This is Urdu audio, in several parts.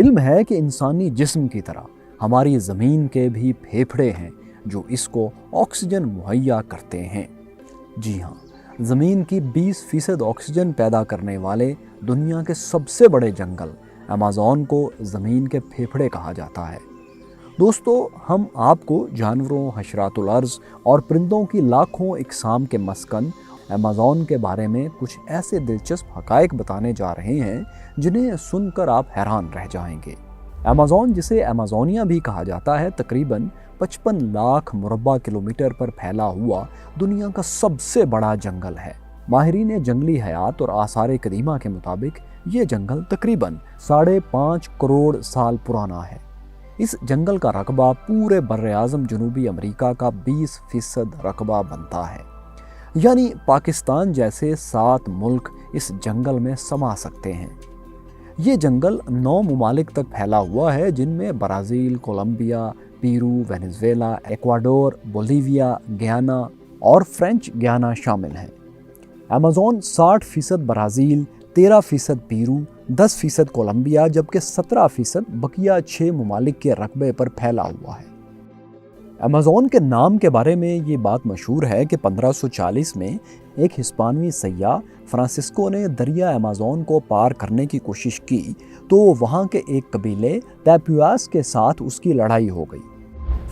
علم ہے کہ انسانی جسم کی طرح ہماری زمین کے بھی پھیپھڑے ہیں جو اس کو آکسیجن مہیا کرتے ہیں۔ جی ہاں، زمین کی 20% آکسیجن پیدا کرنے والے دنیا کے سب سے بڑے جنگل ایمیزون کو زمین کے پھیپھڑے کہا جاتا ہے۔ دوستو، ہم آپ کو جانوروں، حشرات الارض اور پرندوں کی لاکھوں اقسام کے مسکن ایمیزون کے بارے میں کچھ ایسے دلچسپ حقائق بتانے جا رہے ہیں جنہیں سن کر آپ حیران رہ جائیں گے۔ ایمیزون، جسے ایمیزونیا بھی کہا جاتا ہے، تقریباً 55 لاکھ مربع کلومیٹر پر پھیلا ہوا دنیا کا سب سے بڑا جنگل ہے۔ ماہرین جنگلی حیات اور آثار قدیمہ کے مطابق یہ جنگل تقریباً 5.5 کروڑ سال پرانا ہے۔ اس جنگل کا رقبہ پورے براعظم جنوبی امریکہ کا 20% رقبہ بنتا ہے، یعنی پاکستان جیسے 7 ملک اس جنگل میں سما سکتے ہیں۔ یہ جنگل 9 ممالک تک پھیلا ہوا ہے، جن میں برازیل، کولمبیا، پیرو، وینزویلا، ایکواڈور، بولیویا، گیانا اور فرینچ گیانا شامل ہیں۔ ایمیزون 60% برازیل، 13% پیرو، 10% کولمبیا جبکہ 17% بقیہ 6 ممالک کے رقبے پر پھیلا ہوا ہے۔ ایمیزون کے نام کے بارے میں یہ بات مشہور ہے کہ 1540 میں ایک ہسپانوی سیاح فرانسسکو نے دریا ایمیزون کو پار کرنے کی کوشش کی تو وہاں کے ایک قبیلے تیپیواس کے ساتھ اس کی لڑائی ہو گئی۔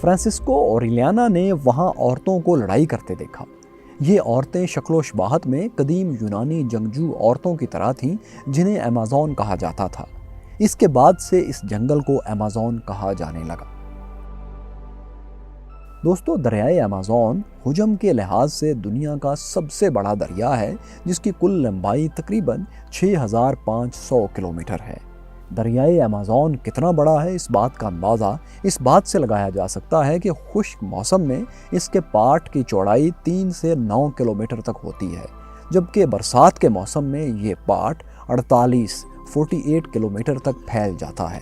فرانسسکو اوریلیانا نے وہاں عورتوں کو لڑائی کرتے دیکھا۔ یہ عورتیں شکل و شباہت میں قدیم یونانی جنگجو عورتوں کی طرح تھیں جنہیں ایمیزون کہا جاتا تھا۔ اس کے بعد سے اس جنگل کو ایمیزون کہا جانے لگا۔ دوستو، دریائے ایمیزون حجم کے لحاظ سے دنیا کا سب سے بڑا دریا ہے، جس کی کل لمبائی تقریباً 6500 کلومیٹر ہے۔ دریائے ایمیزون کتنا بڑا ہے، اس بات کا اندازہ اس بات سے لگایا جا سکتا ہے کہ خشک موسم میں اس کے پاٹ کی چوڑائی 3 سے 9 کلومیٹر تک ہوتی ہے، جبکہ برسات کے موسم میں یہ پاٹ 48 کلومیٹر تک پھیل جاتا ہے۔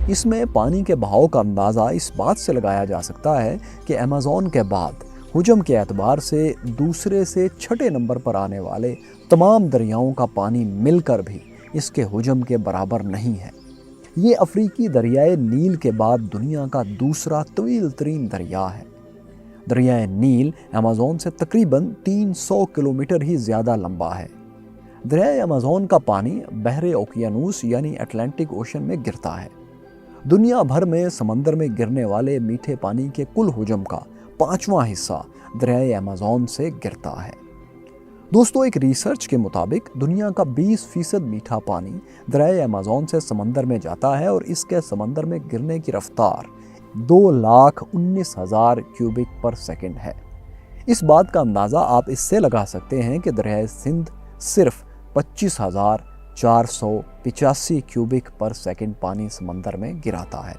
اس میں پانی کے بہاؤ کا اندازہ اس بات سے لگایا جا سکتا ہے کہ ایمیزون کے بعد حجم کے اعتبار سے دوسرے سے چھٹے نمبر پر آنے والے تمام دریاؤں کا پانی مل کر بھی اس کے حجم کے برابر نہیں ہے۔ یہ افریقی دریائے نیل کے بعد دنیا کا دوسرا طویل ترین دریا ہے۔ دریائے نیل ایمیزون سے تقریباً 300 کلومیٹر ہی زیادہ لمبا ہے۔ دریائے ایمیزون کا پانی بحر اوقیانوس یعنی اٹلانٹک اوشن میں گرتا ہے۔ دنیا بھر میں سمندر میں گرنے والے میٹھے پانی کے کل حجم کا 5واں حصہ دریائے ایمیزون سے گرتا ہے۔ دوستو، ایک ریسرچ کے مطابق دنیا کا 20% میٹھا پانی دریائے ایمیزون سے سمندر میں جاتا ہے اور اس کے سمندر میں گرنے کی رفتار 2,19,000 کیوبک پر سیکنڈ ہے۔ اس بات کا اندازہ آپ اس سے لگا سکتے ہیں کہ دریائے سندھ صرف 25,485 کیوبک پر سیکنڈ پانی سمندر میں گراتا ہے۔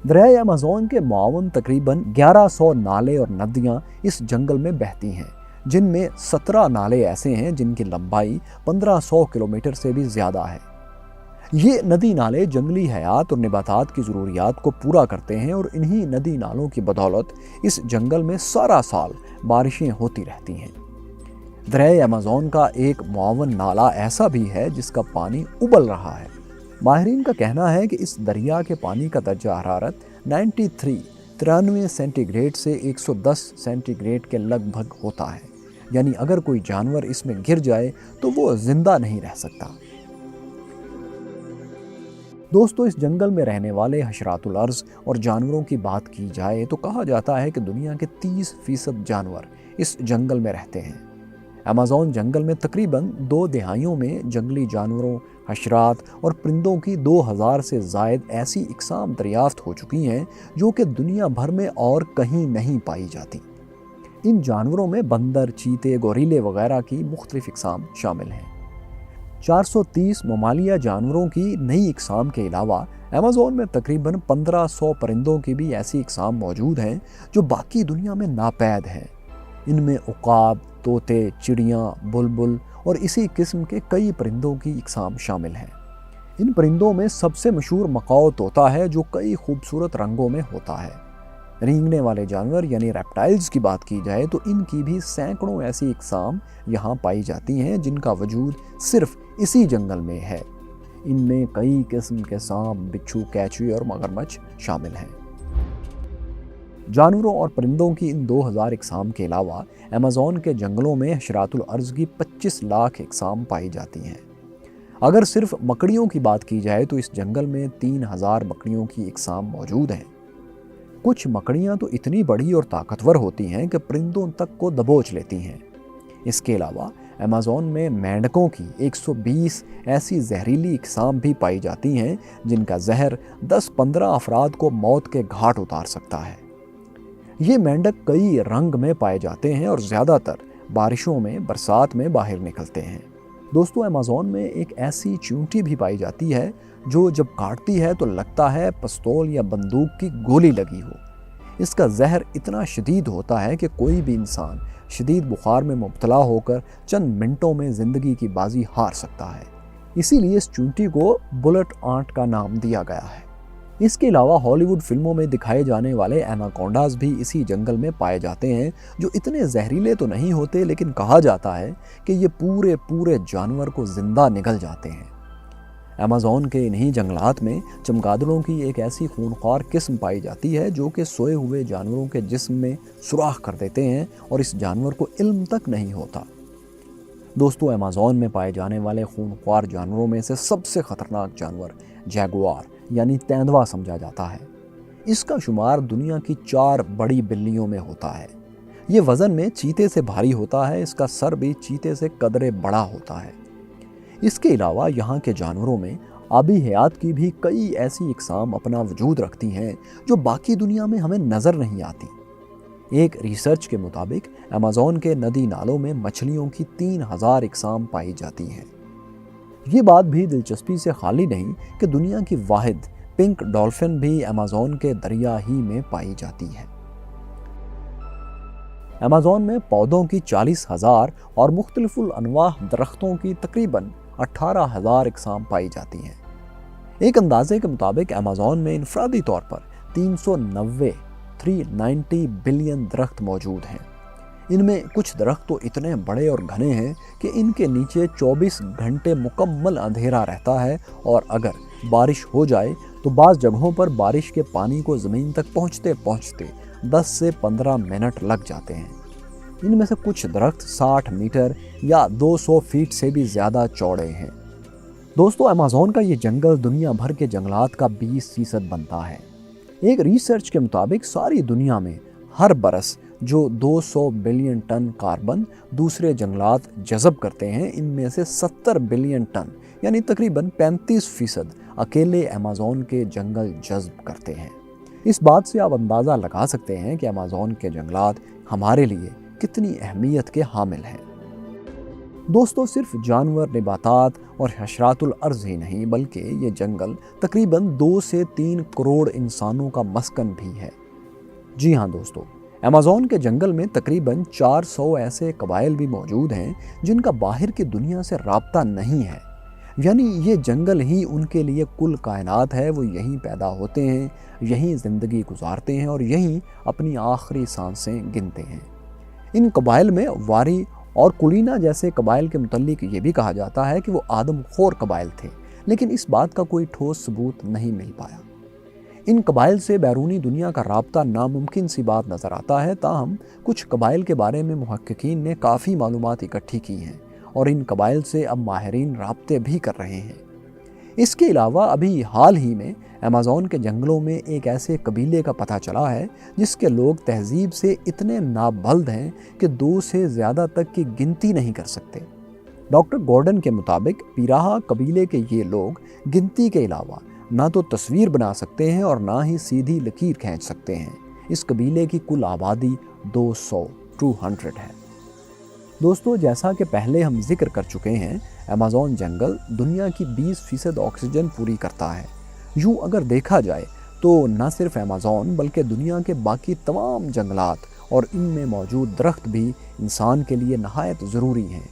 دریائے ایمیزون کے معاون تقریباً 1100 نالے اور ندیاں اس جنگل میں بہتی ہیں، جن میں 17 نالے ایسے ہیں جن کی لمبائی 1500 کلومیٹر سے بھی زیادہ ہے۔ یہ ندی نالے جنگلی حیات اور نباتات کی ضروریات کو پورا کرتے ہیں اور انہی ندی نالوں کی بدولت اس جنگل میں سارا سال بارشیں ہوتی رہتی ہیں۔ دریائے ایمیزون کا ایک معاون نالہ ایسا بھی ہے جس کا پانی ابل رہا ہے۔ ماہرین کا کہنا ہے کہ اس دریا کے پانی کا درجہ حرارت 93 سینٹی گریڈ سے 110 سینٹی گریڈ کے لگ بھگ ہوتا ہے، یعنی اگر کوئی جانور اس میں گر جائے تو وہ زندہ نہیں رہ سکتا۔ دوستو، اس جنگل میں رہنے والے حشرات الارض اور جانوروں کی بات کی جائے تو کہا جاتا ہے کہ دنیا کے 30% جانور اس جنگل میں رہتے ہیں۔ ایمیزون جنگل میں تقریباً 2 دہائیوں میں جنگلی جانوروں، حشرات اور پرندوں کی 2000 سے زائد ایسی اقسام دریافت ہو چکی ہیں جو کہ دنیا بھر میں اور کہیں نہیں پائی جاتی۔ ان جانوروں میں بندر، چیتے، گوریلے وغیرہ کی مختلف اقسام شامل ہیں۔ 430 ممالیہ جانوروں کی نئی اقسام کے علاوہ ایمیزون میں تقریباً 1500 پرندوں کی بھی ایسی اقسام موجود ہیں جو باقی دنیا میں ناپید ہیں۔ ان میں عقاب، طوطے، چڑیاں، بلبل اور اسی قسم کے کئی پرندوں کی اقسام شامل ہیں۔ ان پرندوں میں سب سے مشہور مکاؤ طوطا ہے جو کئی خوبصورت رنگوں میں ہوتا ہے۔ رینگنے والے جانور یعنی ریپٹائلز کی بات کی جائے تو ان کی بھی سینکڑوں ایسی اقسام یہاں پائی جاتی ہیں جن کا وجود صرف اسی جنگل میں ہے۔ ان میں کئی قسم کے سانپ، بچھو، کیچوے اور مگرمچھ شامل ہیں۔ جانوروں اور پرندوں کی ان 2000 اقسام کے علاوہ ایمیزون کے جنگلوں میں حشرات الارض کی 25 لاکھ اقسام پائی جاتی ہیں۔ اگر صرف مکڑیوں کی بات کی جائے تو اس جنگل میں 3000 مکڑیوں کی اقسام موجود ہیں۔ کچھ مکڑیاں تو اتنی بڑی اور طاقتور ہوتی ہیں کہ پرندوں تک کو دبوچ لیتی ہیں۔ اس کے علاوہ ایمیزون میں مینڈکوں کی 120 ایسی زہریلی اقسام بھی پائی جاتی ہیں جن کا زہر 10-15 افراد کو موت کے گھاٹ اتار سکتا ہے۔ یہ مینڈک کئی رنگ میں پائے جاتے ہیں اور زیادہ تر بارشوں میں، برسات میں باہر نکلتے ہیں۔ دوستو، ایمیزون میں ایک ایسی چیونٹی بھی پائی جاتی ہے جو جب کاٹتی ہے تو لگتا ہے پستول یا بندوق کی گولی لگی ہو۔ اس کا زہر اتنا شدید ہوتا ہے کہ کوئی بھی انسان شدید بخار میں مبتلا ہو کر چند منٹوں میں زندگی کی بازی ہار سکتا ہے۔ اسی لیے اس چیونٹی کو بلٹ آنٹ کا نام دیا گیا ہے۔ اس کے علاوہ ہالی ووڈ فلموں میں دکھائے جانے والے ایناکونڈاز بھی اسی جنگل میں پائے جاتے ہیں، جو اتنے زہریلے تو نہیں ہوتے لیکن کہا جاتا ہے کہ یہ پورے جانور کو زندہ نگل جاتے ہیں۔ ایمیزون کے انہی جنگلات میں چمگادڑوں کی ایک ایسی خونخوار قسم پائی جاتی ہے جو کہ سوئے ہوئے جانوروں کے جسم میں سوراخ کر دیتے ہیں اور اس جانور کو علم تک نہیں ہوتا۔ دوستو، ایمیزون میں پائے جانے والے خونخوار جانوروں میں سے سب سے خطرناک جانور جیگوار یعنی تیندوا سمجھا جاتا ہے۔ اس کا شمار دنیا کی 4 بڑی بلیوں میں ہوتا ہے۔ یہ وزن میں چیتے سے بھاری ہوتا ہے، اس کا سر بھی چیتے سے قدرے بڑا ہوتا ہے۔ اس کے علاوہ یہاں کے جانوروں میں آبی حیات کی بھی کئی ایسی اقسام اپنا وجود رکھتی ہیں جو باقی دنیا میں ہمیں نظر نہیں آتی۔ ایک ریسرچ کے مطابق ایمیزون کے ندی نالوں میں مچھلیوں کی 3000 اقسام پائی جاتی ہیں۔ یہ بات بھی دلچسپی سے خالی نہیں کہ دنیا کی واحد پنک ڈولفن بھی ایمیزون کے دریا ہی میں پائی جاتی ہے۔ ایمیزون میں پودوں کی 40,000 اور مختلف الانواع درختوں کی تقریباً 18,000 اقسام پائی جاتی ہیں۔ ایک اندازے کے مطابق ایمیزون میں انفرادی طور پر 390 بلین درخت موجود ہیں۔ ان میں کچھ درخت تو اتنے بڑے اور گھنے ہیں کہ ان کے نیچے 24 گھنٹے مکمل اندھیرا رہتا ہے، اور اگر بارش ہو جائے تو بعض جگہوں پر بارش کے پانی کو زمین تک پہنچتے 10 سے 15 منٹ لگ جاتے ہیں۔ ان میں سے کچھ درخت 60 میٹر یا 200 فیٹ سے بھی زیادہ چوڑے ہیں۔ دوستو، ایمیزون کا یہ جنگل دنیا بھر کے جنگلات کا 20% بنتا ہے۔ ایک ریسرچ کے مطابق ساری دنیا میں ہر برس جو 200 بلین ٹن کاربن دوسرے جنگلات جذب کرتے ہیں، ان میں سے 70 بلین ٹن یعنی تقریباً 35% اکیلے ایمیزون کے جنگل جذب کرتے ہیں۔ اس بات سے آپ اندازہ لگا سکتے ہیں کہ ایمیزون کے جنگلات ہمارے لیے کتنی اہمیت کے حامل ہیں۔ دوستو، صرف جانور، نباتات اور حشرات الارض ہی نہیں بلکہ یہ جنگل تقریباً 2 سے 3 کروڑ انسانوں کا مسکن بھی ہے۔ جی ہاں دوستو، ایمیزون کے جنگل میں تقریباً 400 ایسے قبائل بھی موجود ہیں جن کا باہر کی دنیا سے رابطہ نہیں ہے، یعنی یہ جنگل ہی ان کے لیے کل کائنات ہے۔ وہ یہیں پیدا ہوتے ہیں، یہیں زندگی گزارتے ہیں اور یہیں اپنی آخری سانسیں گنتے ہیں۔ ان قبائل میں واری اور کولینا جیسے قبائل کے متعلق یہ بھی کہا جاتا ہے کہ وہ آدم خور قبائل تھے، لیکن اس بات کا کوئی ٹھوس ثبوت نہیں مل پایا۔ ان قبائل سے بیرونی دنیا کا رابطہ ناممکن سی بات نظر آتا ہے، تاہم کچھ قبائل کے بارے میں محققین نے کافی معلومات اکٹھی کی ہیں اور ان قبائل سے اب ماہرین رابطے بھی کر رہے ہیں۔ اس کے علاوہ ابھی حال ہی میں ایمیزون کے جنگلوں میں ایک ایسے قبیلے کا پتہ چلا ہے جس کے لوگ تہذیب سے اتنے نابلد ہیں کہ 2 سے زیادہ تک کی گنتی نہیں کر سکتے۔ ڈاکٹر گورڈن کے مطابق پیراہا قبیلے کے یہ لوگ گنتی کے علاوہ نہ تو تصویر بنا سکتے ہیں اور نہ ہی سیدھی لکیر کھینچ سکتے ہیں۔ اس قبیلے کی کل آبادی 200 ہے۔ دوستو، جیسا کہ پہلے ہم ذکر کر چکے ہیں، ایمیزون جنگل دنیا کی 20% آکسیجن پوری کرتا ہے۔ یوں اگر دیکھا جائے تو نہ صرف ایمیزون بلکہ دنیا کے باقی تمام جنگلات اور ان میں موجود درخت بھی انسان کے لیے نہایت ضروری ہیں۔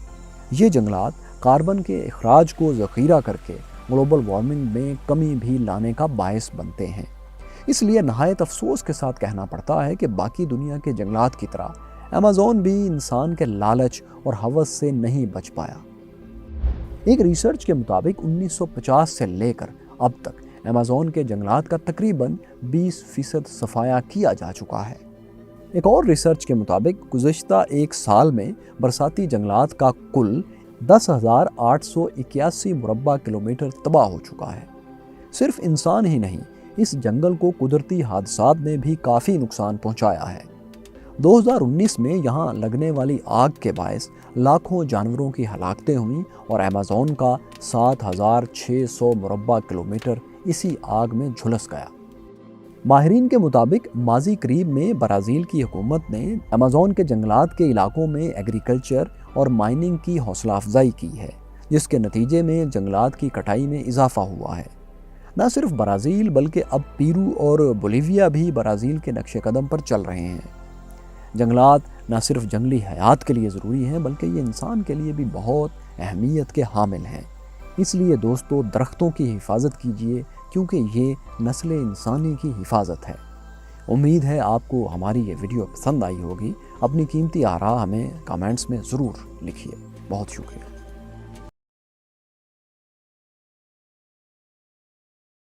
یہ جنگلات کاربن کے اخراج کو ذخیرہ کر کے گلوبل وارمنگ میں کمی بھی لانے کا باعث بنتے ہیں۔ اس لیے نہایت افسوس کے ساتھ کہنا پڑتا ہے کہ باقی دنیا کے جنگلات کی طرح ایمیزون بھی انسان کے لالچ اور ہوس سے نہیں بچ پایا۔ ایک ریسرچ کے مطابق 1950 سے لے کر اب تک ایمیزون کے جنگلات کا تقریباً 20% صفایا کیا جا چکا ہے۔ ایک اور ریسرچ کے مطابق گزشتہ ایک سال میں برساتی جنگلات کا کل 10,881 مربع کلومیٹر تباہ ہو چکا ہے۔ صرف انسان ہی نہیں، اس جنگل کو قدرتی حادثات نے بھی کافی نقصان پہنچایا ہے۔ 2019 میں یہاں لگنے والی آگ کے باعث لاکھوں جانوروں کی ہلاکتیں ہوئیں اور ایمیزون کا 7,600 مربع کلومیٹر اسی آگ میں جھلس گیا۔ ماہرین کے مطابق ماضی قریب میں برازیل کی حکومت نے ایمیزون کے جنگلات کے علاقوں میں ایگریکلچر اور مائننگ کی حوصلہ افزائی کی ہے، جس کے نتیجے میں جنگلات کی کٹائی میں اضافہ ہوا ہے۔ نہ صرف برازیل بلکہ اب پیرو اور بولیویا بھی برازیل کے نقش قدم پر چل رہے ہیں۔ جنگلات نہ صرف جنگلی حیات کے لیے ضروری ہیں بلکہ یہ انسان کے لیے بھی بہت اہمیت کے حامل ہیں۔ اس لیے دوستو، درختوں کی حفاظت کیجیے کیونکہ یہ نسل انسانی کی حفاظت ہے۔ امید ہے آپ کو ہماری یہ ویڈیو پسند آئی ہوگی۔ اپنی قیمتی آراء ہمیں کامنٹس میں ضرور لکھیے۔ بہت شکریہ۔